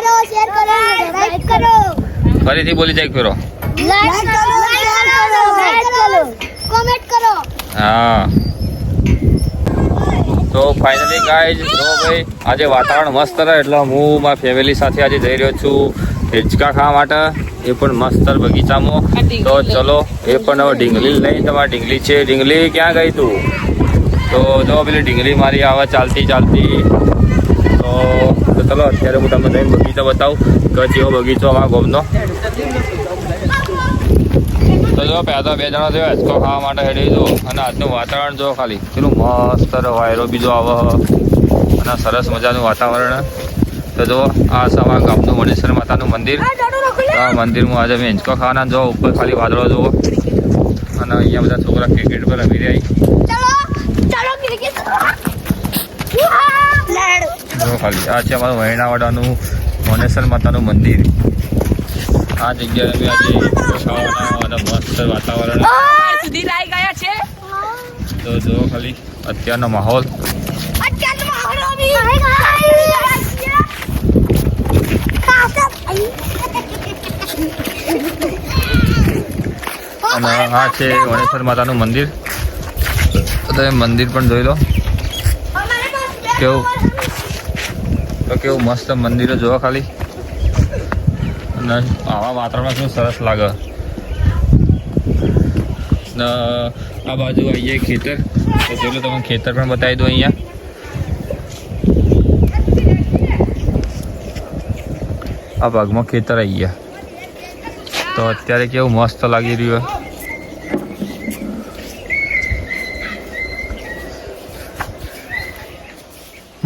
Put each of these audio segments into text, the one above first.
કરો, શેર કરો, સબસ્ક્રાઇબ કરો. ફરીથી બોલી જાય કરો. લાઈક કરો, સબસ્ક્રાઇબ કરો, કોમેન્ટ કરો. હા તો ફાઇનલી ગાઈઝ જો ભાઈ આજે વાતાવરણ મસ્ત રહે એટલે હું મારા ફેમિલી સાથે આજે જઈ રહ્યો છું હિંચકા ખાવા માટે, એ પણ મસ્ત બગીચામાં. તો ચલો એ પણ હવે ઢીંગલી લઈને, તમારી ઢીંગલી છે. ઢીંગલી ક્યાં ગઈ તું? તો જો પેલી ઢીંગલી મારી આવે ચાલતી ચાલતી. તો ચલો અત્યારે હું તમને જઈને બગીચો બતાવું કે જેવો બગીચો અમારા ગામનો. તો જો પહેલા બે જણા થયો હિંચકો ખાવા માટે હેડી દો, અને આજનું વાતાવરણ જો ખાલી પેલું મસ્ત વાયરો બીજો આવે અને સરસ મજાનું વાતાવરણ. તો જો આ સવા ગામનું મણેશ્વર માતાનું મંદિર. આ મંદિરમાં આજે મેં હિંચકો ખાવાના. જો ઉપર ખાલી વાદળો જુઓ, અને અહીંયા બધા છોકરા ક્રિકેટ પર રમી રહ્યા. જો ખાલી આ છે અમારું વહેણાવાડાનું મણેશ્વર માતાનું મંદિર. આ જગ્યાએ અમે આજે ખાવાના અને મસ્ત વાતાવરણ સુધી લાઈ ગયા છે. તો જો ખાલી અત્યારનો માહોલ. અને આ છે વણેશ્વર માતાનું મંદિર. તો તમે મંદિર પણ જોઈ લો કેવું, તો કેવું મસ્ત મંદિરો જોવા ખાલી. અને આવા વાતાવરણમાં શું સરસ લાગે. ને આ બાજુ આવીએ ખેતર. તો જોઈ લો તમે ખેતર પણ બતાવી દો અહીંયા. આ ભાગમાં ખેતર આવી ગયા. તો અત્યારે કેવું મસ્ત લાગી રહ્યું.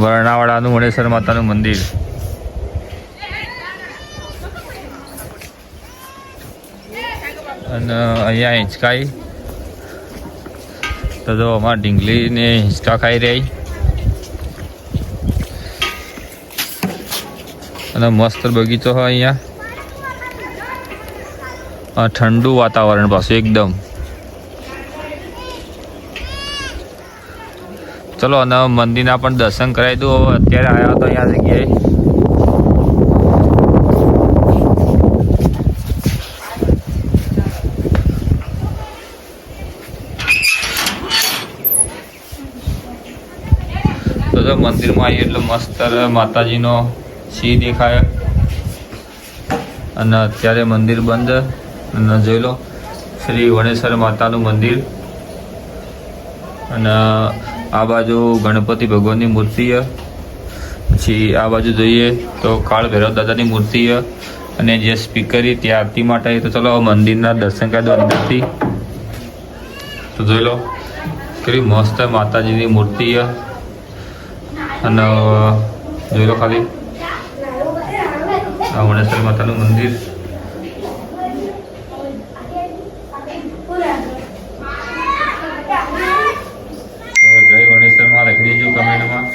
વર્ણાવાડાનું મણેશ્વર માતાનું મંદિર. અને અહીંયા હિંચકાઈ. તો જો અમારા ઢીંગલીને હિંચકા ખાઈ રહી. અને મસ્ત બગીચો હોય અહીંયા. ઠંડુ વાતાવરણ પાછું એકદમ. ચલો અને મંદિરના પણ દર્શન કરાવી દઉં. હવે અત્યારે આવ્યા તો અહીંયા જગ્યાએ. તો જો મંદિરમાં આવીએ એટલે મસ્ત માતાજીનો સિંહ દેખાય. અને અત્યારે મંદિર બંધ. અને જોઈ લો શ્રી વણેશ્વર માતાનું મંદિર. અને આ બાજુ ગણપતિ ભગવાનની મૂર્તિ છે. પછી આ બાજુ જોઈએ તો કાળ ભૈરવ દાદાની મૂર્તિ છે. અને જે સ્પીકરી ત્યાં આરતી માટે. તો ચલો મંદિરના દર્શન કરી દો અંદરથી. તો જોઈ લો કેવી મસ્ત માતાજીની મૂર્તિ છે. અને જોઈ લો ખાલી આ વણેશ્વર માતાનું મંદિર. જય વણેશ્વર માં લખી દેજો કમેન્ટમાં.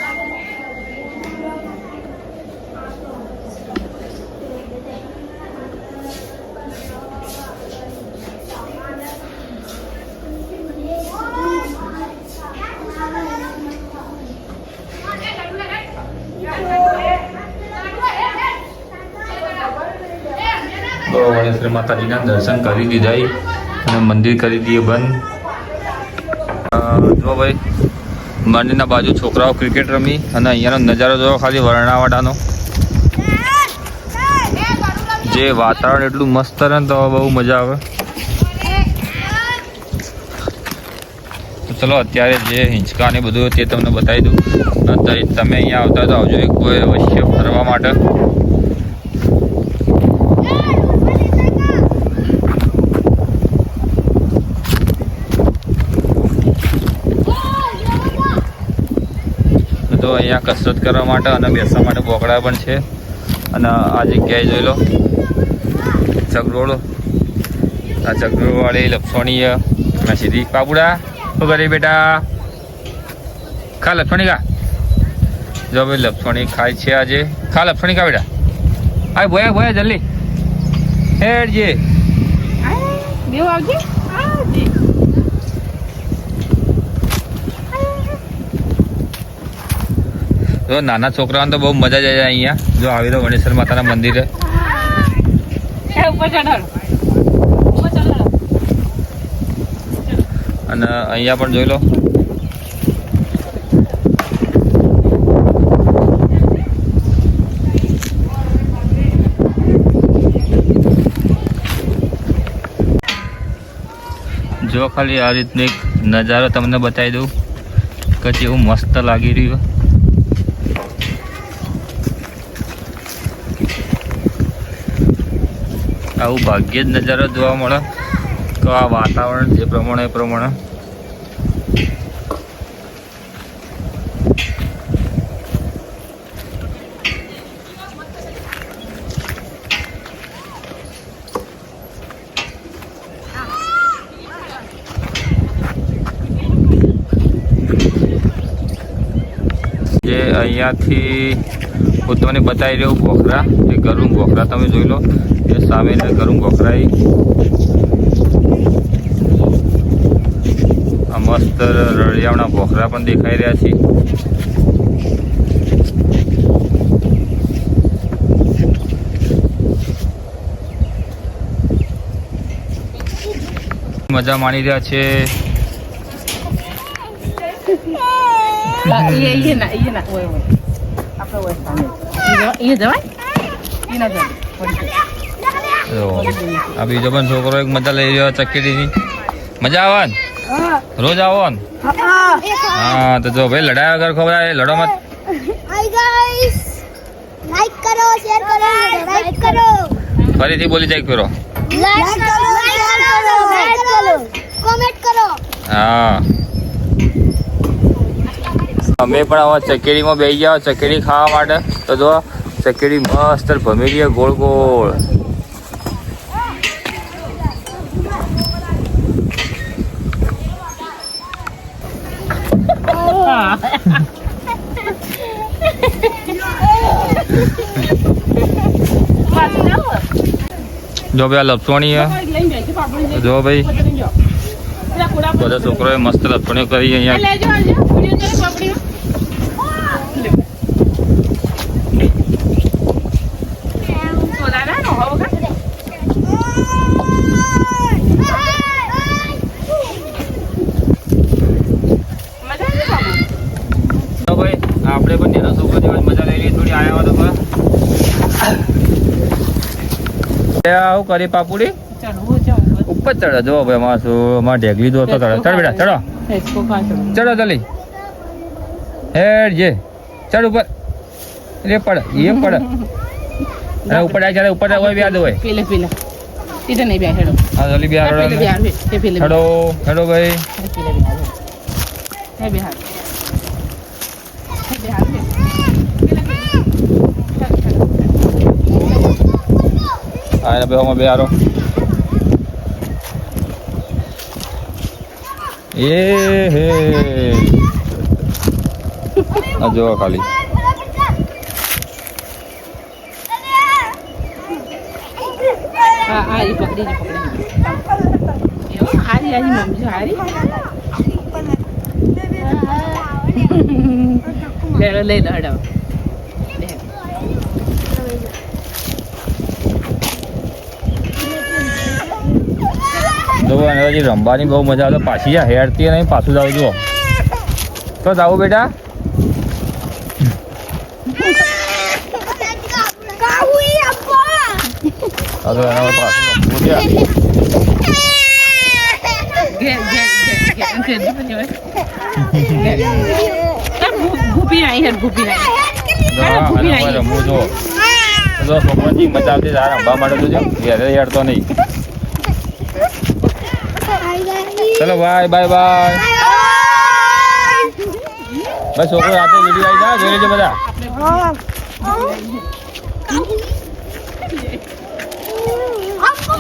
તો વણેશ્વર માતાજીના દર્શન કરી દીધા અને મંદિર કરી દઈએ બંધ. જો ભાઈ મંદિરના બાજુ છોકરાઓ ક્રિકેટ રમી. અને અહીંયાનો નજારો જોવો ખાલી વર્ણાવાડાનો. જે વાતાવરણ એટલું મસ્ત રહે ને તો બહુ મજા આવે. તો ચલો અત્યારે જે હિંચકા ને બધું તે તમને બતાવી દઉં. તમે અહીંયા આવતા તો આવજો એક કોઈ અવશ્ય ફરવા માટે. તો અહીંયા કસરત કરવા માટે અને બેસવા માટે બોકડા પણ છે. અને આ જગ્યાએ જોઈ લો ચગડોળ. આ ચગડોળવાળી લપસોણી અને સીધી પાપુડા. શું કરી બેટા? ખા લપસોણી ખા. જો ભાઈ લપસોણી ખાય છે આજે. ખા લપસોણી ખા બેટા. હા ભોયા ભોયા જલ્દી હેડજે. તો નાના છોકરાઓને તો બહુ મજા જાય અહીંયા જો આવી તો ગણેશ્વર માતાના મંદિરે. અને અહીંયા પણ જોઈ લો. જો ખાલી આ રીતનો એક નજારો તમને બતાવી દઉં કે જેવું મસ્ત લાગી રહ્યું. આવું ભાગ્યે જ નજારો જોવા મળે તો આ વાતાવરણ જે પ્રમાણે એ પ્રમાણે. જે અહીંયાથી હું તમને બતાવી રહ્યો બોખરા એ ગરુંગ બોખરા તમે જોઈ લો એ સામે ગરુંગ બોખરા આ મસ્ત રળિયામણા બોખરા પણ દેખાઈ રહ્યા છે. મજા માણી રહ્યા છે. આ બીજો પણ છોકરો એક મજા લઈ રહ્યો ચકેડીની. મજા આવે ને? રોજ આવો ને? હા તો જો ભાઈ લડાયા વગર ખબર લડો મત. લાઈક કરો, શેર કરો, સબસ્ક્રાઇબ કરો. ફરીથી બોલી જાય કરો. લાઈક કરો, શેર કરો, કોમેન્ટ કરો. હા અમે પણ આવા ચકેડીમાં બેસી ગયા ચકેડી ખાવા માટે. તો જો ચકેડી મસ્ત ભમી રહી ગોળ ગોળ. જો ભાઈ આ લપસણી જો ભાઈ બધા છોકરોએ મસ્ત લપસણીઓ કરી અહીંયા. આપણે પણ તેનો છોકરો જેવા મજા લઈ લઈએ થોડી. આયા તો આવું કરી પાપુડી ઉપર ચડે. જો ભાઈ અમારા ઢેગલી દો તો ચડે. ચડ બેટા ચડો ચડો જલ્દી હેડ જે ચડ ઉપર રે પડે એ પડે અને ઉપર જાય ઉપર હોય વ્યાદ હોય પેલે પેલે ઈધર નહીં બે હેડો. હા જલ્દી બે હેડો હેડો હેડો ભાઈ. હા બે બે હારો એ હે આ જો ખાલી આ ઈ પકડી હારી હારી મમ્મી જો હારી લેડો લઈ લો હડો. તો હજી રમવાની બહુ મજા આવે. પાછી જા હેરતી નહીં પાછું જાવ જુઓ તો જાવું બેટા. ભૂપી આવી હે ભૂપી રમવું જો છોકરાની મજા આવતી રમવા માટે તો ઘેરે હેરતો નહીં. ચલો બાય બાય બાય. બસ છોકરો રાતે વિડીયો આવી જાય જોઈ લેજો બધા. આપકો